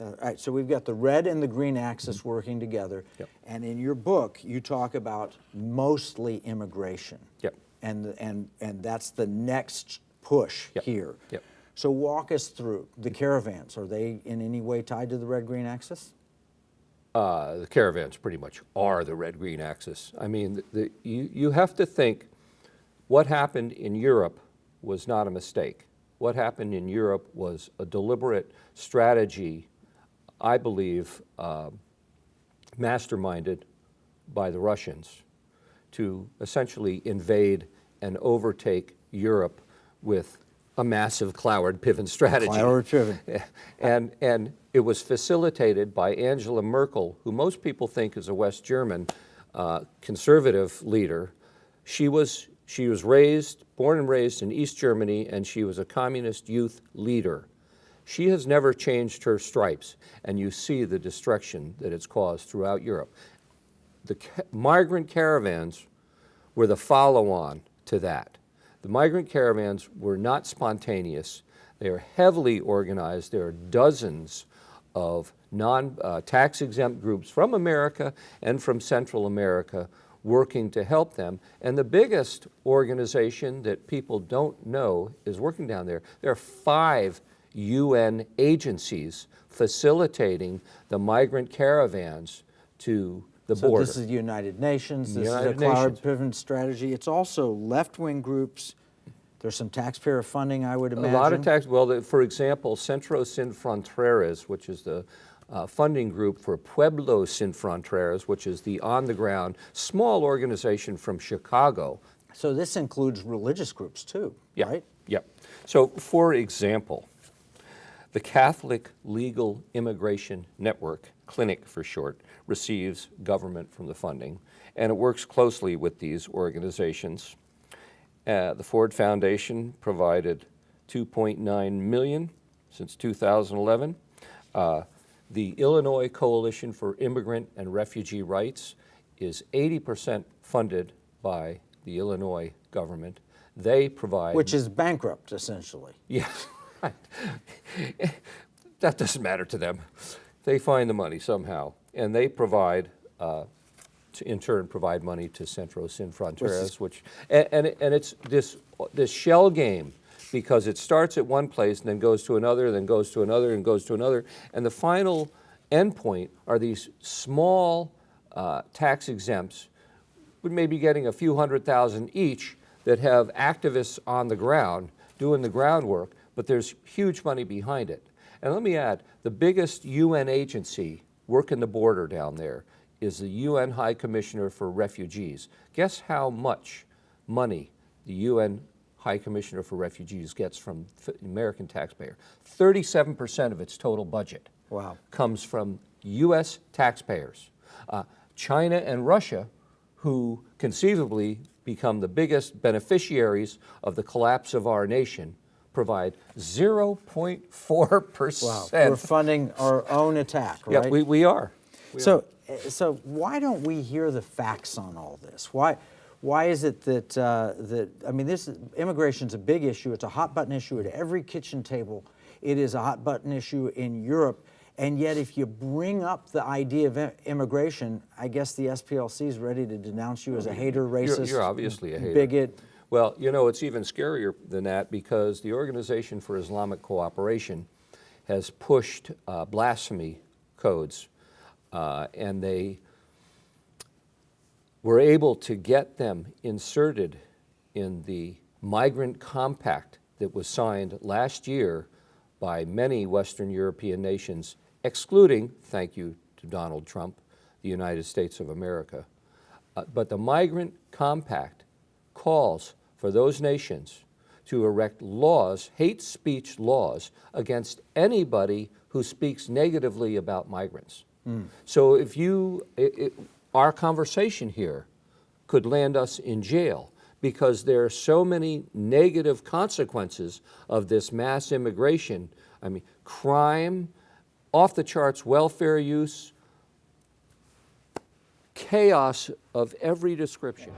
All right, so we've got the red and the green axis working together. Yep. And in your book, you talk about mostly immigration. Yep. And that's the next push Yep. here. Yep. So walk us through the caravans. Are they in any way tied to the red-green axis? The caravans pretty much are the red-green axis. I mean, you have to think what happened in Europe was not a mistake. What happened in Europe was a deliberate strategy, I believe, masterminded by the Russians to essentially invade and overtake Europe with a massive Cloward-Piven strategy. Cloward-Piven. And it was facilitated by Angela Merkel, who most people think is a West German conservative leader. She was born and raised in East Germany, and she was a communist youth leader. She has never changed her stripes, and you see the destruction that it's caused throughout Europe. The migrant caravans were the follow-on to that. The migrant caravans were not spontaneous. They are heavily organized. There are dozens of tax-exempt groups from America and from Central America working to help them. And the biggest organization that people don't know is working down there. There are 5 UN agencies facilitating the migrant caravans to the border. So this is the United Nations, this United is a Cloward-Piven strategy. It's also left-wing groups. There's some taxpayer funding, I would imagine. A lot of well, for example, Centro Sin Fronteras, which is the funding group for Pueblo Sin Fronteras, which is the on-the-ground small organization from Chicago. So this includes religious groups too, Yep. right? Yep. So, for example, the Catholic Legal Immigration Network, CLINIC for short, receives government from the funding, and it works closely with these organizations. The Ford Foundation provided $2.9 million since 2011. The Illinois Coalition for Immigrant and Refugee Rights is 80% funded by the Illinois government. They provide... Which is bankrupt, essentially. Yes. That doesn't matter to them. They find the money somehow, and they provide, in turn, provide money to Centro Sin Fronteras, and it's this shell game, because it starts at one place and then goes to another, then goes to another, and goes to another, and the final endpoint are these small tax exempts, with maybe getting a few $100,000 each, that have activists on the ground doing the groundwork, but there's huge money behind it. And let me add, the biggest UN agency working the border down there is the UN High Commissioner for Refugees. Guess how much money the UN High Commissioner for Refugees gets from the American taxpayer? 37% of its total budget comes from US taxpayers. China and Russia, who conceivably become the biggest beneficiaries of the collapse of our nation, provide 0.4%. Wow, we're funding our own attack, right? Yeah, we are. So why don't we hear the facts on all this? Why is it that, I mean, immigration's a big issue. It's a hot button issue at every kitchen table. It is a hot button issue in Europe. And yet if you bring up the idea of immigration, I guess the SPLC is ready to denounce you as a hater, racist, you're obviously a hater. Bigot. Well, you know, it's even scarier than that, because the Organization for Islamic Cooperation has pushed blasphemy codes, and they were able to get them inserted in the Migrant Compact that was signed last year by many Western European nations, excluding, thank you to Donald Trump, the United States of America. But the Migrant Compact calls for those nations to erect laws, hate speech laws, against anybody who speaks negatively about migrants. So if our conversation here could land us in jail, because there are so many negative consequences of this mass immigration. I mean, crime, off the charts welfare use, chaos of every description.